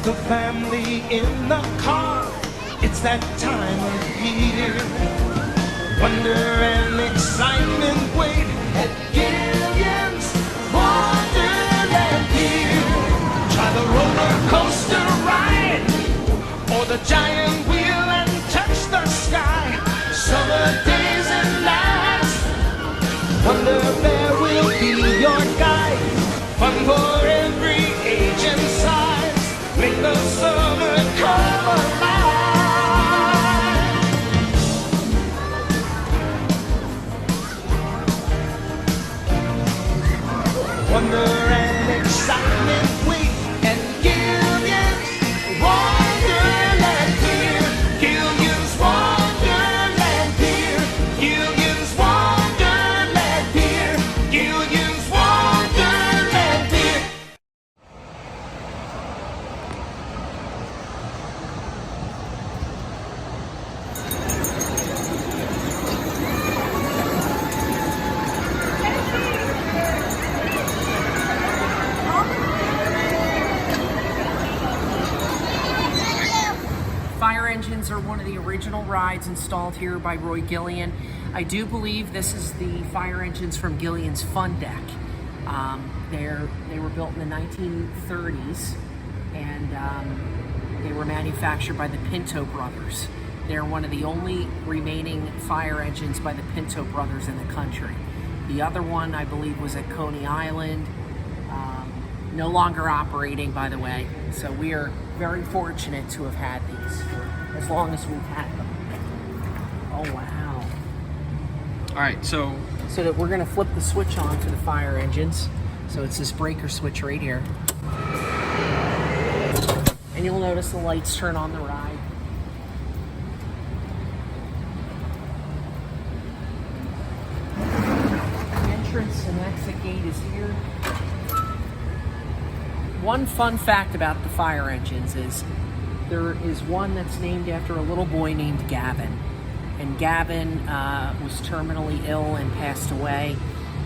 the family in the car. It's that time of year. Wonder and excitement wait at Gillian's Wonderland Pier. Try the roller coaster ride or the giant wheel and touch the sky. Summer days and nights, Wonder Bear will be your guide. Fun for every age and size. Make the summer come alive. Wonder and excitement wait at Gillian's Wonderland Pier. Gillian's Wonderland Pier. Gillian's Wonderland Pier. Gillian's Wonderland Pier. Fire engines are one of the original rides installed here by Roy Gillian. I do believe this is the fire engines from Gillian's Fun Deck. They were built in the 1930s, and they were manufactured by the Pinto brothers. They're one of the only remaining fire engines by the Pinto brothers in the country. The other one, I believe, was at Coney Island. No longer operating, by the way. So we are very fortunate to have had these for as long as we've had them. Oh, wow. All right, so that we're gonna flip the switch on for the fire engines. So it's this breaker switch right here. And you'll notice the lights turn on the ride. The entrance and exit gate is here. One fun fact about the fire engines is there is one that's named after a little boy named Gavin. And Gavin was terminally ill and passed away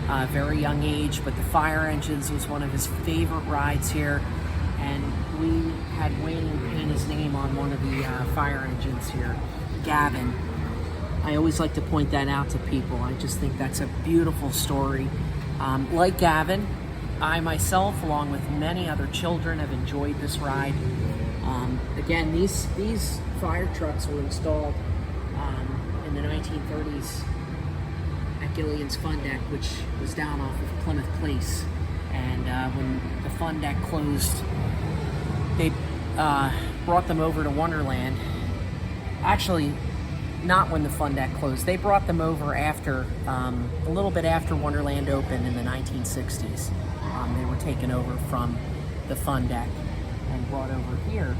at a very young age, but the fire engines was one of his favorite rides here. And we had Wayne paint his name on one of the fire engines here, Gavin. I always like to point that out to people. I just think that's a beautiful story. Like Gavin, I myself, along with many other children, have enjoyed this ride. Again, these fire trucks were installed in the 1930s at Gillian's Fun Deck, which was down off of Plymouth Place. And when the Fun Deck closed, they brought them over to Wonderland. Actually, not when the Fun Deck closed. They brought them over after, a little bit after Wonderland opened in the 1960s. They were taken over from the Fun Deck and brought over here.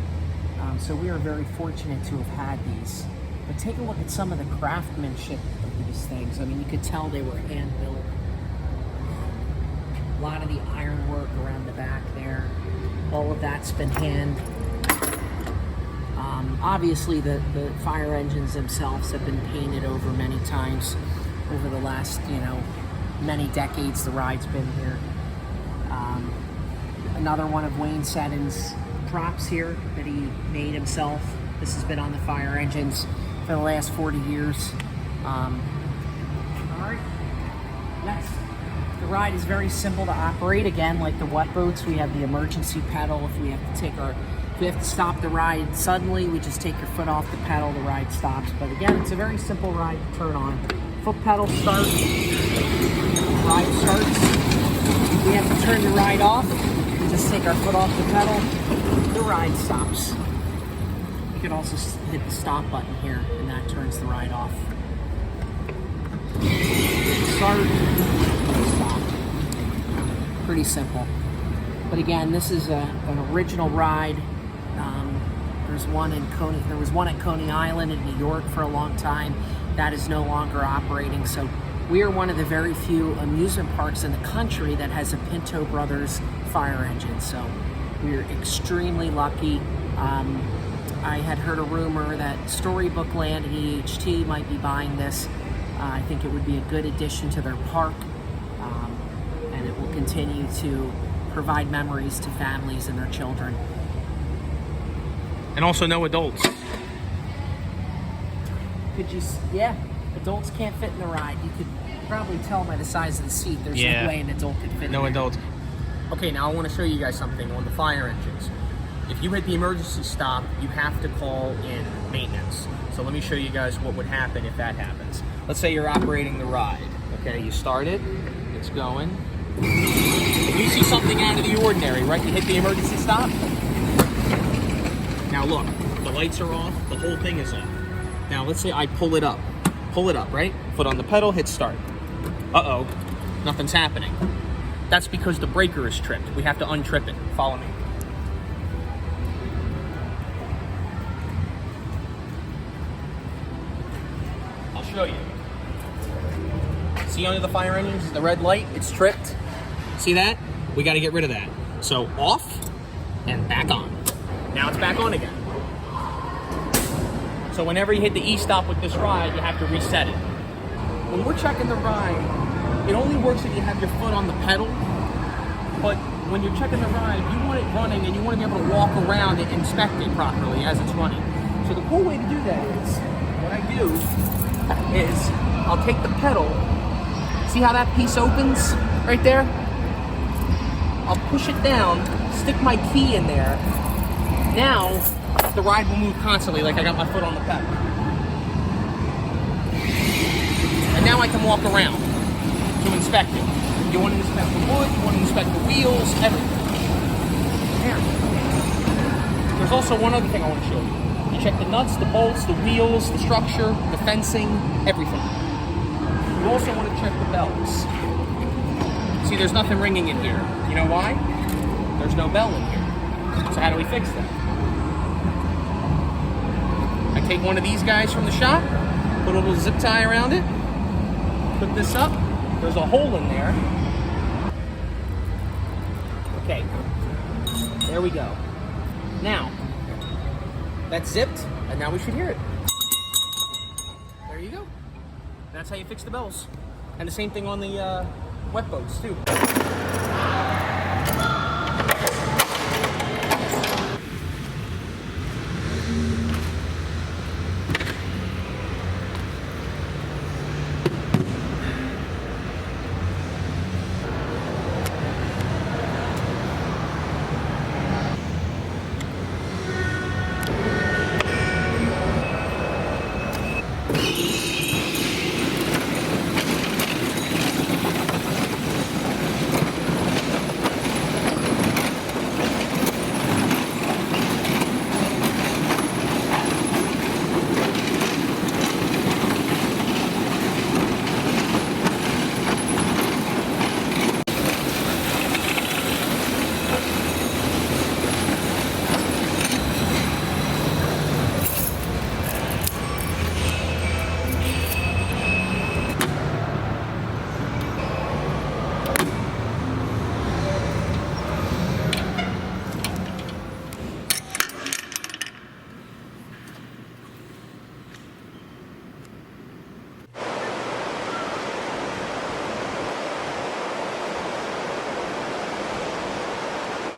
So we are very fortunate to have had these. But take a look at some of the craftsmanship of these things. I mean, you could tell they were hand-built. A lot of the ironwork around the back there. All of that's been hand. Obviously, the fire engines themselves have been painted over many times over the last, many decades the ride's been here. Another one of Wayne Seddon's props here that he made himself. This has been on the fire engines for the last 40 years. All right, next. The ride is very simple to operate. Again, like the wet boats, we have the emergency pedal. If we have to stop the ride suddenly, we just take your foot off the pedal, the ride stops. But again, it's a very simple ride to turn on. Foot pedal start, ride starts. We have to turn the ride off. We just take our foot off the pedal, the ride stops. You can also hit the stop button here, and that turns the ride off. Start, stop. Pretty simple. But again, this is an original ride. There was one at Coney Island in New York for a long time. That is no longer operating. So we are one of the very few amusement parks in the country that has a Pinto Brothers fire engine. So we're extremely lucky. I had heard a rumor that Storybook Land and EHT might be buying this. I think it would be a good addition to their park, and it will continue to provide memories to families and their children. And also no adults. Could you? Yeah, adults can't fit in the ride. You could probably tell by the size of the seat. There's Yeah. no way an adult could fit. No in there. adults. Okay, now I want to show you guys something on the fire engines. If you hit the emergency stop, you have to call in maintenance. So let me show you guys what would happen if that happens. Let's say you're operating the ride. Okay, you start it, it's going. You see something out of the ordinary, right? You hit the emergency stop. Now look, the lights are off, the whole thing is off. Now let's say I pull it up, right? Foot on the pedal, hit start. Uh-oh, nothing's happening. That's because the breaker is tripped. We have to untrip it. Follow me. I'll show you. See under the fire engines, the red light, it's tripped. See that? We got to get rid of that. So off and back on. Now it's back on again. So whenever you hit the E-stop with this ride, you have to reset it. When we're checking the ride, it only works if you have your foot on the pedal, but when you're checking the ride, you want it running and you want to be able to walk around and inspect it properly as it's running. So the cool way to do that is, what I do is I'll take the pedal, see how that piece opens right there? I'll push it down, stick my key in there. Now, the ride will move constantly like I got my foot on the pedal. And now I can walk around to inspect it. You want to inspect the wood, you want to inspect the wheels, everything. Now, there's also one other thing I want to show you. You check the nuts, the bolts, the wheels, the structure, the fencing, everything. You also want to check the bells. See, there's nothing ringing in here. You know why? There's no bell in here. So how do we fix that? I take one of these guys from the shop, put a little zip tie around it, put this up, there's a hole in there. Okay, there we go. Now, that's zipped, and now we should hear it. There you go. That's how you fix the bells. And the same thing on the wet boats, too.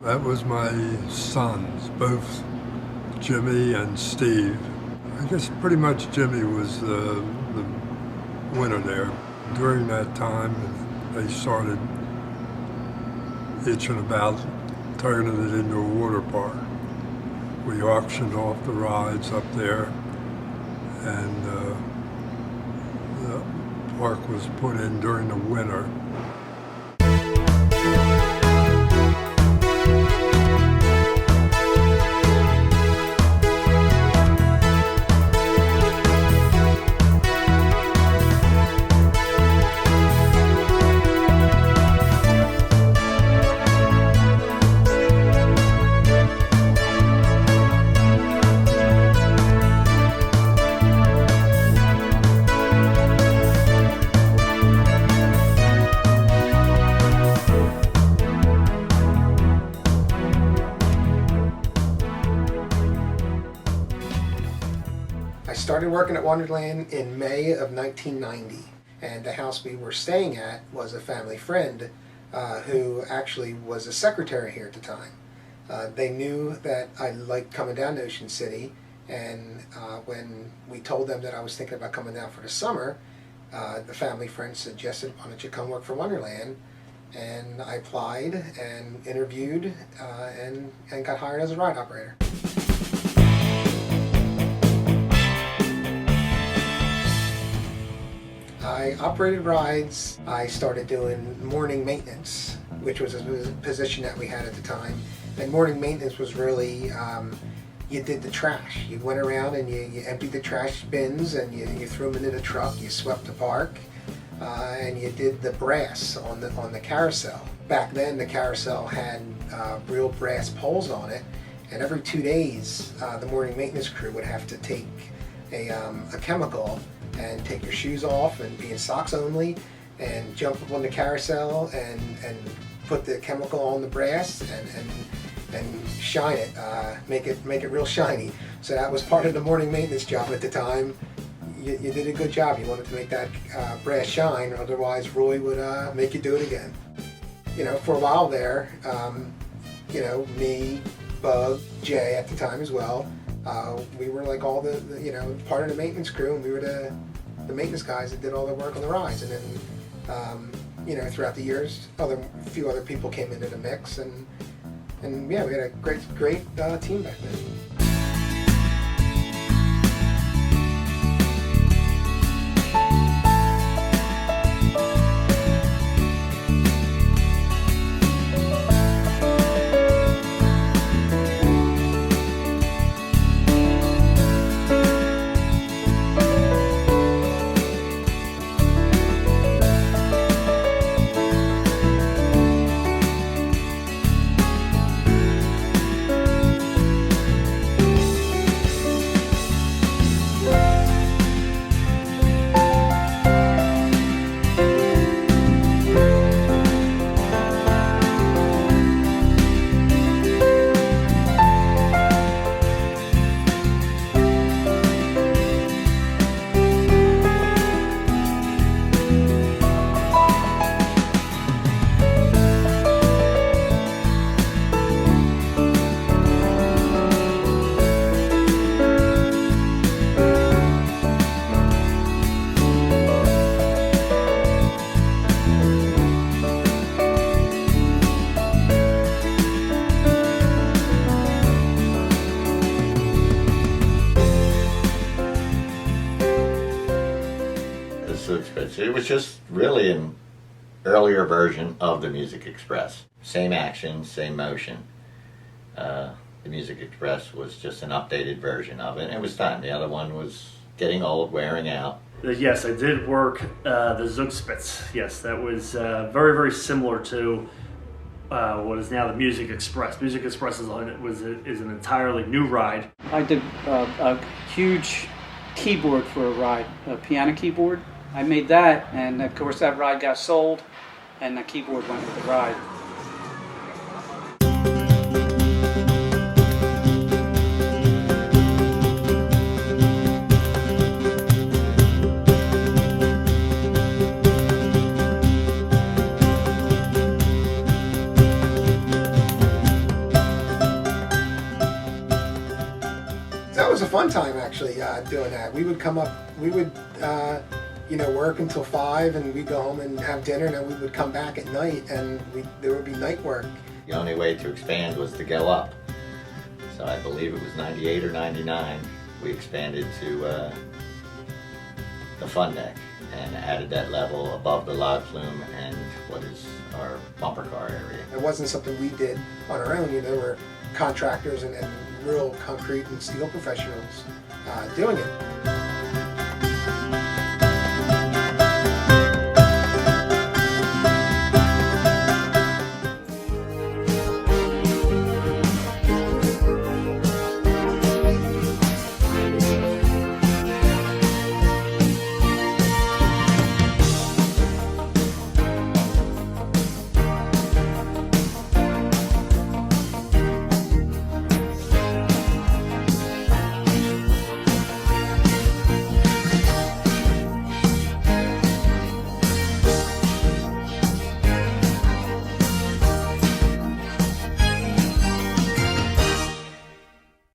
That was my sons, both Jimmy and Steve. I guess pretty much Jimmy was the winner there. During that time, they started itching about turning it into a water park. We auctioned off the rides up there, and the park was put in during the winter. I started working at Wonderland in May of 1990, and the house we were staying at was a family friend who actually was a secretary here at the time. They knew that I liked coming down to Ocean City, and when we told them that I was thinking about coming down for the summer, the family friend suggested, why don't you come work for Wonderland? And I applied and interviewed and got hired as a ride operator. I operated rides. I started doing morning maintenance, which was a position that we had at the time. And morning maintenance was really, you did the trash. You went around and you emptied the trash bins and you threw them into the truck, you swept the park, and you did the brass on the carousel. Back then the carousel had real brass poles on it, and every 2 days the morning maintenance crew would have to take a chemical and take your shoes off and be in socks only and jump up on the carousel and put the chemical on the brass and shine it, make it real shiny. So that was part of the morning maintenance job at the time. You did a good job. You wanted to make that brass shine, otherwise Roy would make you do it again. You know, for a while there, you know, me, Bug, Jay at the time as well, we were like all the you know, part of the maintenance crew, and we were the maintenance guys that did all the work on the rides. And then you know, throughout the years, a few other people came into the mix, and yeah, we had a great team back then. It was just really an earlier version of the Music Express. Same action, same motion. The Music Express was just an updated version of it. It was time. The other one was getting old, wearing out. Yes, I did work the Zugspitz. Yes, that was very, very similar to what is now the Music Express. Music Express is an entirely new ride. I did a huge keyboard for a ride, a piano keyboard. I made that, and of course that ride got sold, and the keyboard went with the ride. That was a fun time, actually, doing that. We would come up, you know, work until 5, and we'd go home and have dinner, and then we would come back at night, and there would be night work. The only way to expand was to go up. So I believe it was 98 or 99, we expanded to the fun deck and added that level above the log flume and what is our bumper car area. It wasn't something we did on our own. You know, there were contractors and real concrete and steel professionals doing it.